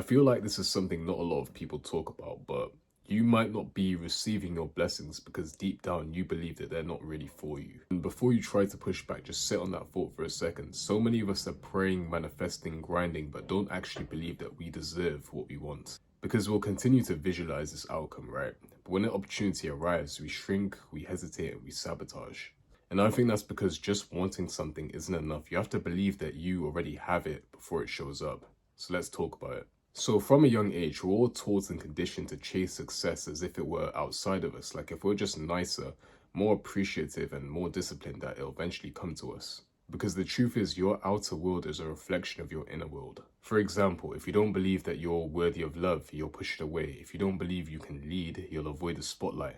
feel like this is something not a lot of people talk about, but you might not be receiving your blessings because deep down you believe that they're not really for you. And before you try to push back, just sit on that thought for a second. So many of us are praying, manifesting, grinding, but don't actually believe that we deserve what we want. Because we'll continue to visualize this outcome, right? But when the opportunity arrives, we shrink, we hesitate, and we sabotage. And I think that's because just wanting something isn't enough. You have to believe that you already have it before it shows up. So let's talk about it. So from a young age, we're all taught and conditioned to chase success as if it were outside of us. Like if we're just nicer, more appreciative, and more disciplined, that it'll eventually come to us. Because the truth is, your outer world is a reflection of your inner world. For example, if you don't believe that you're worthy of love, you'll push it away. If you don't believe you can lead, you'll avoid the spotlight.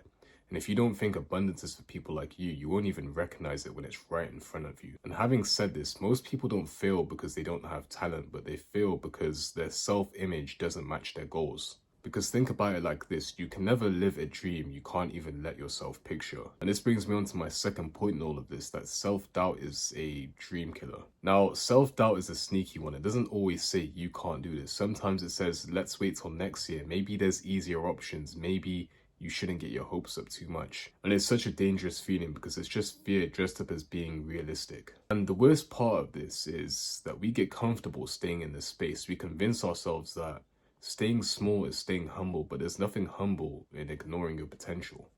And if you don't think abundance is for people like you won't even recognize it when it's right in front of you. And having said this, most people don't fail because they don't have talent, but they fail because their self-image doesn't match their goals. Because think about it like this, you can never live a dream you can't even let yourself picture. And this brings me on to my second point in all of this, that self-doubt is a dream killer. Now, self-doubt is a sneaky one. It doesn't always say you can't do this. Sometimes it says, let's wait till next year. Maybe there's easier options. Maybe you shouldn't get your hopes up too much. And it's such a dangerous feeling because it's just fear dressed up as being realistic. And the worst part of this is that we get comfortable staying in this space. We convince ourselves that staying small is staying humble, but there's nothing humble in ignoring your potential.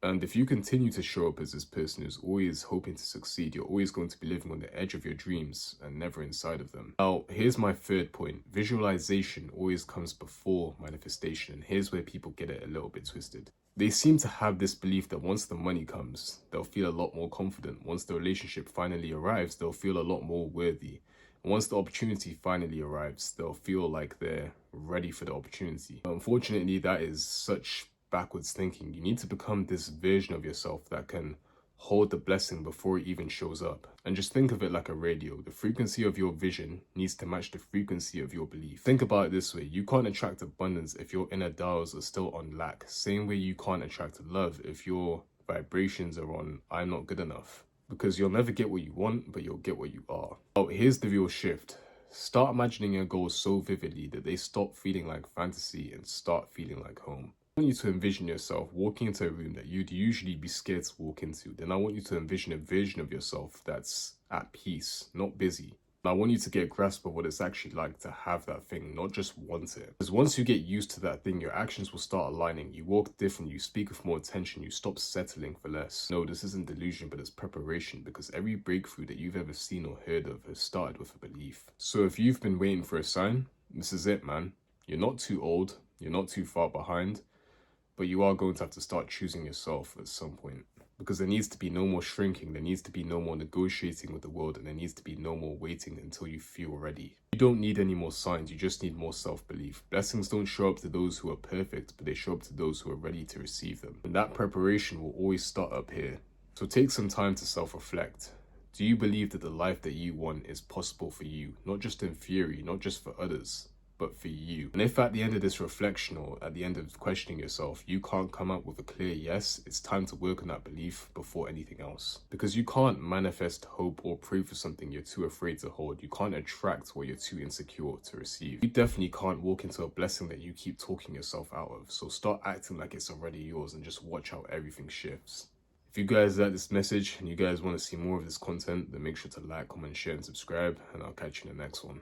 And if you continue to show up as this person who's always hoping to succeed, you're always going to be living on the edge of your dreams and never inside of them. Now, here's my third point. Visualization always comes before manifestation. And here's where people get it a little bit twisted. They seem to have this belief that once the money comes, they'll feel a lot more confident. Once the relationship finally arrives, they'll feel a lot more worthy. Once the opportunity finally arrives, they'll feel like they're ready for the opportunity. Unfortunately, that is such backwards thinking. You need to become this version of yourself that can hold the blessing before it even shows up. And just think of it like a radio. The frequency of your vision needs to match the frequency of your belief. Think about it this way. You can't attract abundance if your inner dials are still on lack. Same way you can't attract love if your vibrations are on I'm not good enough. Because you'll never get what you want, but you'll get what you are. Oh, here's the real shift. Start imagining your goals so vividly that they stop feeling like fantasy and start feeling like home. I want you to envision yourself walking into a room that you'd usually be scared to walk into. Then I want you to envision a version of yourself that's at peace, not busy. And I want you to get a grasp of what it's actually like to have that thing, not just want it. Because once you get used to that thing, your actions will start aligning. You walk different, you speak with more attention, you stop settling for less. No, this isn't delusion, but it's preparation, because every breakthrough that you've ever seen or heard of has started with a belief. So if you've been waiting for a sign, this is it, man. You're not too old, you're not too far behind, but you are going to have to start choosing yourself at some point. Because there needs to be no more shrinking, there needs to be no more negotiating with the world, and there needs to be no more waiting until you feel ready. You don't need any more signs, you just need more self-belief. Blessings don't show up to those who are perfect, but they show up to those who are ready to receive them. And that preparation will always start up here. So take some time to self-reflect. Do you believe that the life that you want is possible for you? Not just in theory, not just for others, but for you. And if at the end of this reflection or at the end of questioning yourself, you can't come up with a clear yes, it's time to work on that belief before anything else. Because you can't manifest hope or pray for something you're too afraid to hold. You can't attract what you're too insecure to receive. You definitely can't walk into a blessing that you keep talking yourself out of. So start acting like it's already yours and just watch how everything shifts. If you guys like this message and you guys want to see more of this content, then make sure to like, comment, share, and subscribe, and I'll catch you in the next one.